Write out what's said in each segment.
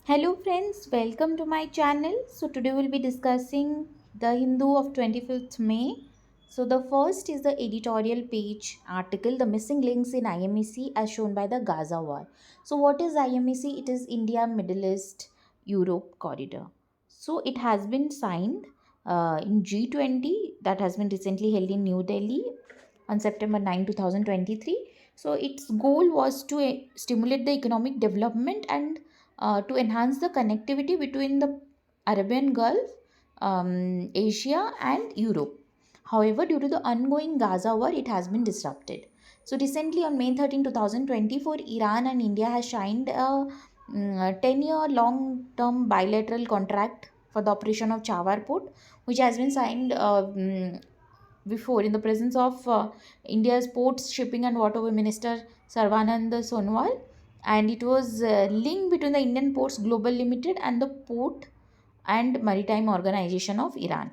Hello friends, welcome to my channel. So today we'll be discussing the Hindu of 25th May. So the first is the editorial page article, the missing links in IMEC as shown by the Gaza war. So what is IMEC? It is India, Middle East, Europe corridor. So it has been signed in G20 that has been recently held in New Delhi on September 9, 2023. So its goal was to stimulate the economic development and to enhance the connectivity between the Arabian Gulf, Asia, and Europe. However, due to the ongoing Gaza war, it has been disrupted. So recently, on May 13, 2024, Iran and India has signed a 10-year long-term bilateral contract for the operation of Chawar port, which has been signed before in the presence of India's Ports, Shipping and Waterway Minister Sarvanand Sonowal, and it was linked between the Indian Ports Global Limited and the Port and Maritime Organization of Iran.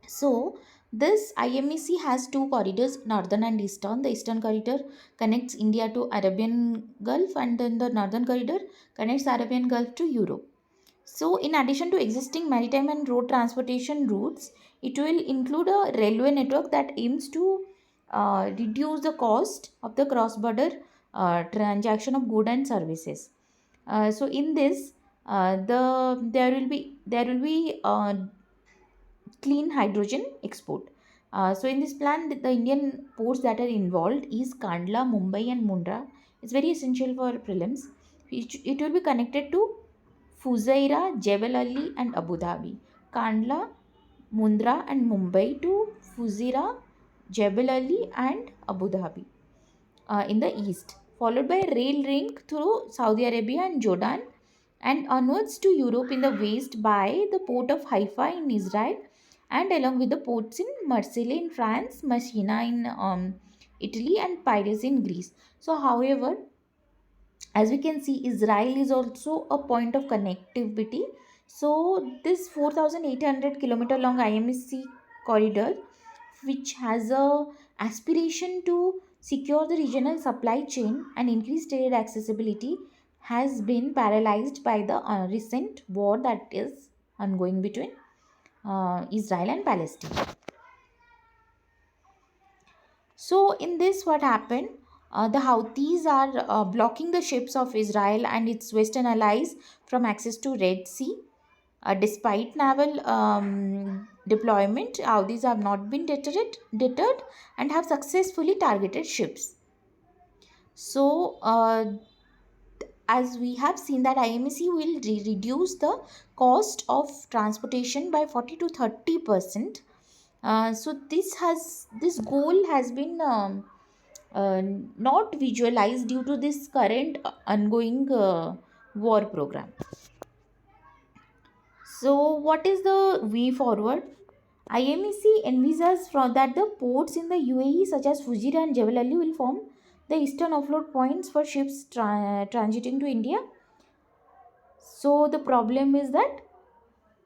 So this IMEC has two corridors, northern and eastern. The eastern corridor connects India to Arabian Gulf, and then the northern corridor connects Arabian Gulf to Europe. So, in addition to existing maritime and road transportation routes, it will include a railway network that aims to reduce the cost of the cross-border transaction of goods and services. So, in this, there will be clean hydrogen export. So, in this plan, the Indian ports that are involved is Kandla, Mumbai, and Mundra. It's very essential for prelims. It will be connected to Fujairah, Jebel Ali, and Abu Dhabi. Kandla, Mundra, and Mumbai to Fujairah, Jebel Ali, and Abu Dhabi in the east, followed by a rail link through Saudi Arabia and Jordan, and onwards to Europe in the west by the port of Haifa in Israel, and along with the ports in Marseille in France, Messina in Italy, and Piraeus in Greece. So, however, as we can see, Israel is also a point of connectivity. So this 4,800 kilometer long IMSC corridor, which has a aspiration to secure the regional supply chain and increase trade accessibility, has been paralyzed by the recent war that is ongoing between Israel and Palestine. So, in this, what happened? The Houthis are blocking the ships of Israel and its Western allies from access to Red Sea. Despite naval deployment, Houthis have not been deterred and have successfully targeted ships. So, as we have seen that IMEC will reduce the cost of transportation by 40 to 30%. So this goal has been uh, not visualized due to this current ongoing war program. So what is the way forward? IMEC envisages from that the ports in the UAE such as Fujairah and Jebel Ali will form the eastern offload points for ships transiting to India. So the problem is that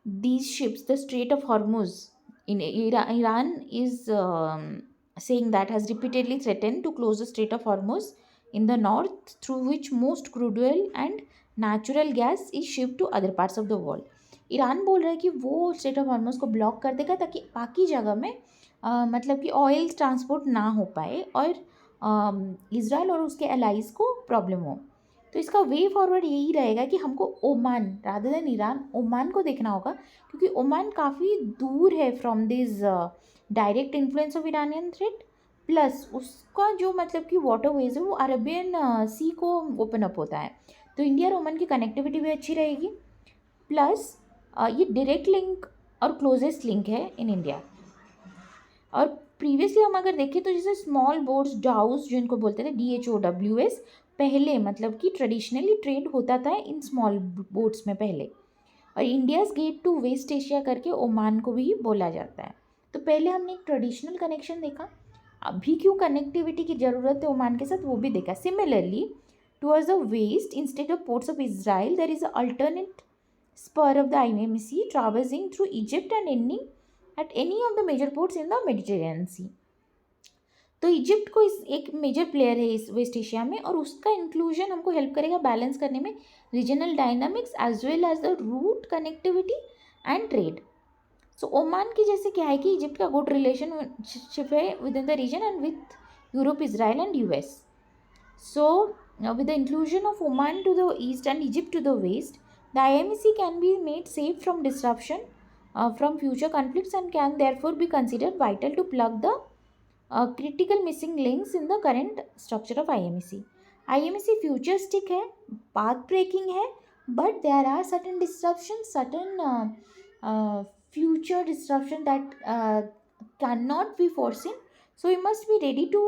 these ships, the Strait of Hormuz in Iran is saying that has repeatedly threatened to close the Strait of Hormuz in the north, through which most crude oil and natural gas is shipped to other parts of the world. Iran बोल रहा है कि वो straight of Hormuz को block कर देगा ताकि बाकी जगह में मतलब कि ऑयल ट्रांसपोर्ट ना हो पाए और इसराइल और उसके एलाइज को प्रॉब्लम हो। तो इसका वे फॉरवर्ड यही रहेगा कि हमको Oman rather than Iran, Oman को देखना होगा, क्योंकि ओमान काफ़ी दूर है from this direct influence of Iranian threat, plus उसका जो मतलब कि वाटरवेज है वो अरबियन सी को ओपन अप होता है। तो इंडिया और ओमान की कनेक्टिविटी भी अच्छी रहेगी, प्लस ये डायरेक्ट लिंक और क्लोजेस्ट लिंक है इन इंडिया। और प्रीवियसली हम अगर देखें तो जैसे स्मॉल बोट्स, डाउस जो इनको बोलते थे DHOWS, पहले मतलब कि ट्रेडिशनली ट्रेड होता था इन स्मॉल बोट्स में पहले, और India's gate to West Asia करके ओमान को भी बोला जाता है। तो पहले हमने एक ट्रेडिशनल कनेक्शन देखा, अभी क्यों कनेक्टिविटी की ज़रूरत है ओमान के साथ वो भी देखा। Similarly towards the west instead of ports of Israel there is a alternate spur of the IMC traversing through Egypt and ending at any of the major ports in the Mediterranean Sea. तो Egypt को इस एक major player है इस waste Asia में, और उसका inclusion हमको हेल्प करेगा बैलेंस करने में regional dynamics as well as the route connectivity and trade. So Oman की जैसे क्या है कि इजिप्ट का गुड रिलेशनशिप है with in the region and with Europe, Israel and US. So, with the inclusion of Oman to the east and Egypt to the west, the IMEC can be made safe from disruption from future conflicts and can therefore be considered vital to plug the critical missing links in the current structure of IMEC. IMEC futuristic है, path breaking है, but there are certain disruptions, certain future disruption that cannot be foreseen. So we must be ready to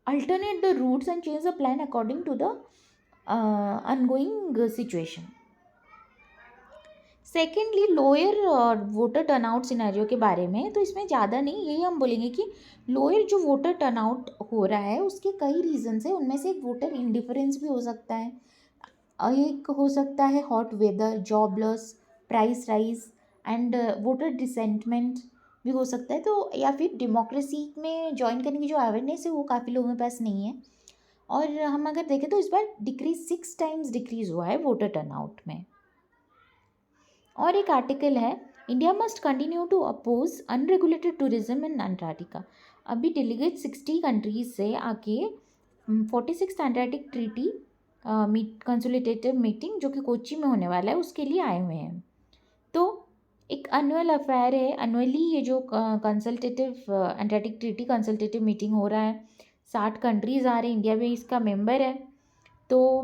alternate the routes and change the plan according to the ongoing situation. Secondly lower voter turnout scenario के बारे में, तो इसमें ज़्यादा नहीं, यही हम बोलेंगे कि लोअर जो वोटर टर्नआउट हो रहा है उसके कई रीजंस है. उनमें से एक वोटर इंडिफरेंस भी हो सकता है, एक हो सकता है hot weather, job loss, price rise and voter disenchantment भी हो सकता है. तो या फिर डेमोक्रेसी में ज्वाइन करने की जो अवेयरनेस है वो काफ़ी लोगों के पास नहीं है. और हम अगर देखें तो इस बार डिक्रीज 6 टाइम्स डिक्रीज हुआ है वोटर टर्नआउट में. और एक आर्टिकल है, India must continue to oppose unregulated tourism in Antarctica. अभी डेलीगेट 60 कंट्रीज से आके 46th Antarctic treaty consolidated meeting जो कि कोच्चि में होने वाला है उसके लिए आए हुए हैं. तो एक एनुअल अफेयर है, एनुअली ये जो consultative Antarctic treaty consultative meeting हो रहा है. 60 कंट्रीज़ आ रहे हैं, इंडिया भी इसका मेंबर है. तो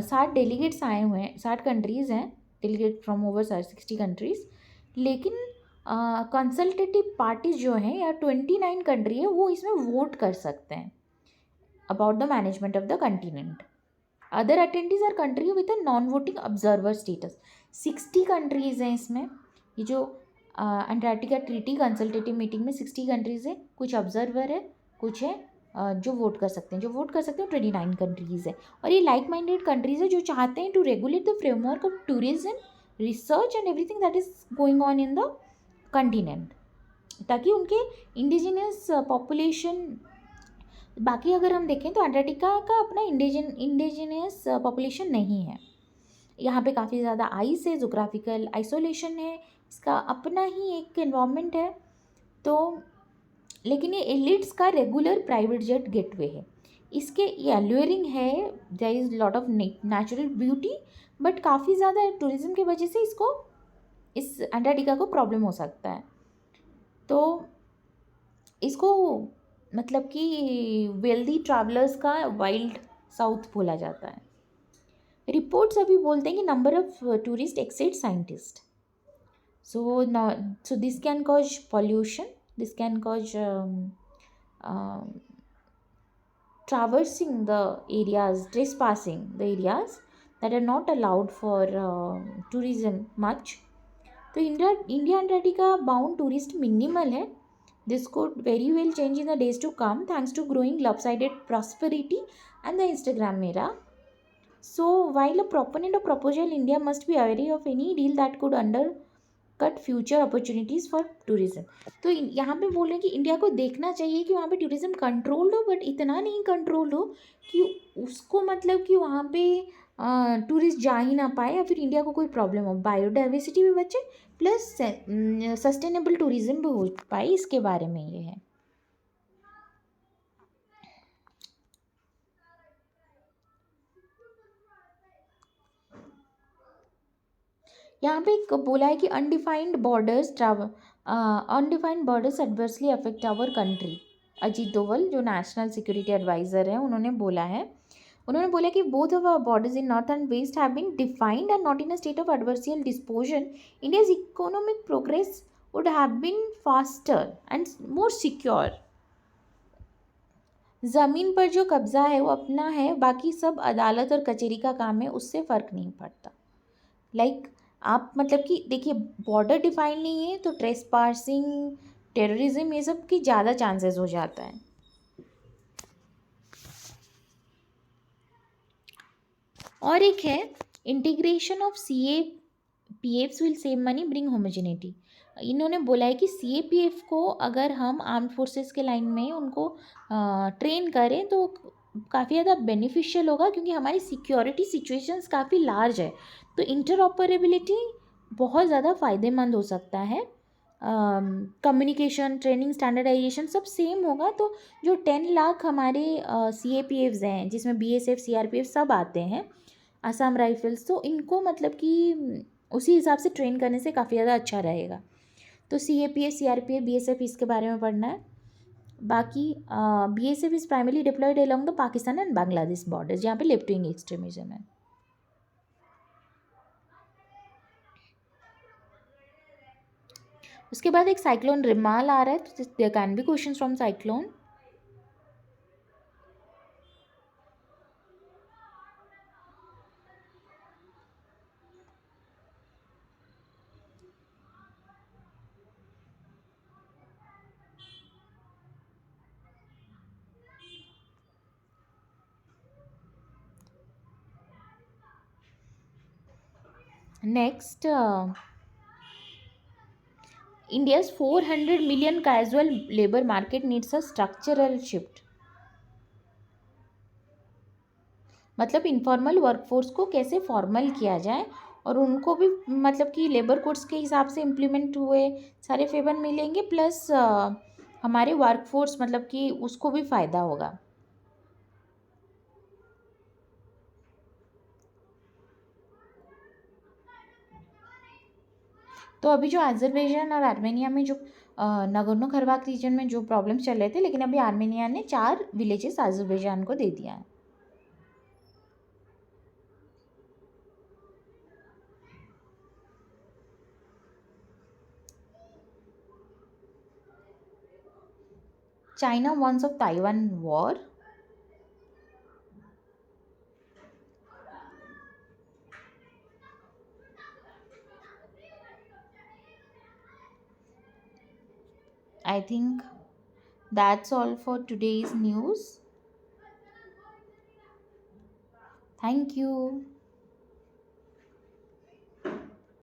60 डेलीगेट्स आए हुए हैं, 60 कंट्रीज़ हैं डेलीगेट फ्रॉम ओवर 60 कंट्रीज़. लेकिन कंसल्टेटिव पार्टीज जो हैं या 29 कंट्री है वो इसमें वोट कर सकते हैं about the management of the continent. Other attendees our country with a non voting observer status. 60 countries हैं इसमें. ये जो अंटार्कटिका ट्रीटी कंसल्टेटिव मीटिंग में 60 कंट्रीज़ है, कुछ ऑब्जर्वर है, कुछ है जो वोट कर सकते हैं. जो वोट कर सकते हैं 29 कंट्रीज़ है. और ये लाइक माइंडेड कंट्रीज़ है जो चाहते हैं to regulate the framework of tourism, research and everything that is going on in the continent, ताकि उनके इंडिजिनियस पॉपुलेशन. बाकी अगर हम देखें तो अंटार्कटिका का अपना इंडिजिनियस पॉपुलेशन नहीं है. यहाँ पे काफ़ी ज़्यादा आइस है, जोग्राफिकल आइसोलेशन है, इसका अपना ही एक एनवायरनमेंट है. तो लेकिन ये एलिट्स का रेगुलर प्राइवेट जेट गेटवे है. इसके ये अल्यूरिंग है, there is lot of natural beauty, but काफ़ी ज़्यादा टूरिज़्म की वजह से इसको इस अंटार्कटिका को प्रॉब्लम हो सकता है. तो इसको मतलब कि वेल्दी ट्रैवलर्स का वाइल्ड साउथ बोला जाता है. रिपोर्ट्स अभी बोलते हैं कि number of tourist exceed scientist. So this can cause pollution, this can cause traversing the areas, trespassing the areas that are not allowed for tourism much. तो India Antarctica bound tourist minimal है. This could very well change in the days to come thanks to growing lopsided prosperity and the Instagram era. So while a proponent of proposal, India must be wary of any deal that could undercut future opportunities for tourism. तो यहाँ पे बोल रहे हैं कि India को देखना चाहिए कि वहाँ पे टूरिज्म कंट्रोल्ड हो, बट इतना नहीं कंट्रोल्ड हो कि उसको मतलब कि वहाँ पे टूरिस्ट जा ही ना पाए या फिर इंडिया को कोई प्रॉब्लम हो. बायोडाइवर्सिटी भी बचे प्लस सस्टेनेबल टूरिज्म भी हो पाए, इसके बारे में ये है. यहाँ पे एक बोला है कि undefined borders adversely affect our country. Ajit Doval जो नेशनल सिक्योरिटी एडवाइज़र है उन्होंने बोला कि both of our borders in north and west have been defined and not in a state of adversarial disposition. India's economic progress would have been faster and more secure. ज़मीन पर जो कब्जा है वो अपना है, बाकी सब अदालत और कचहरी का काम है, उससे फ़र्क नहीं पड़ता. आप मतलब कि देखिए बॉर्डर डिफाइन नहीं है तो ट्रेसपासिंग, टेररिज्म, ये सब की ज़्यादा चांसेस हो जाता है. और एक है integration of CA PFs will save money, bring homogeneity. इन्होंने बोला है कि सीएपीएफ को अगर हम आर्म फोर्सेस के लाइन में उनको ट्रेन करें तो काफ़ी ज़्यादा बेनिफिशियल होगा, क्योंकि हमारी सिक्योरिटी सिचुएशंस काफ़ी लार्ज है, तो इंटरऑपरेबिलिटी बहुत ज़्यादा फ़ायदेमंद हो सकता है। कम्युनिकेशन, ट्रेनिंग, स्टैंडर्डाइजेशन सब सेम होगा, तो जो 10 लाख हमारे सी ए पी एफ्स हैं, जिसमें बीएसएफ, सीआरपीएफ सब आते हैं, असम राइफल्स, तो इनको मतलब कि उसी हिसाब से ट्रेन करने से काफ़ी ज़्यादा अच्छा रहेगा। तो C A P F, C R P F, B S F, इसके बारे में पढ़ना है। बाकी B S F is primarily deployed along the Pakistan and Bangladesh borders, जहाँ पे लेफ्ट विंग एक्सट्रीमिज्म है। उसके बाद एक साइक्लोन रिमाल आ रहा है, तो there can be questions from cyclone. Next, India's 400 million casual labor market needs a structural shift। मतलब इनफॉर्मल वर्कफोर्स को कैसे फॉर्मल किया जाए, और उनको भी मतलब कि लेबर कोड्स के हिसाब से इम्प्लीमेंट हुए सारे फेवर मिलेंगे, प्लस हमारे वर्कफोर्स मतलब कि उसको भी फ़ायदा होगा। तो अभी जो अजरबैजान और आर्मेनिया में जो नगोर्नो कराबाख रीजन में जो प्रॉब्लम्स चल रहे थे, लेकिन अभी आर्मेनिया ने 4 विलेजेस अजरबैजान को दे दिया है। China warns of Taiwan war. I think that's all for today's news. Thank you.